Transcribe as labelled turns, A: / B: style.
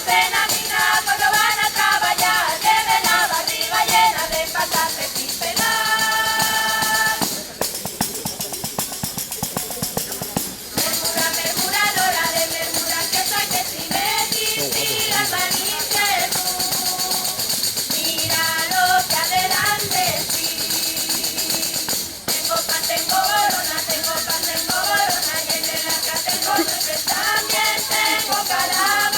A: pena, mina, cuando van a traballar, lleven la barriga llena de patates sin pelar. Mermura, mermuradora de mermura, que saque si me digas, valiente tú. Mira lo que adelante sí. Tengo pan, tengo borona, tengo pan, tengo borona, y en el arca tengo nueces, también tengo cadáver.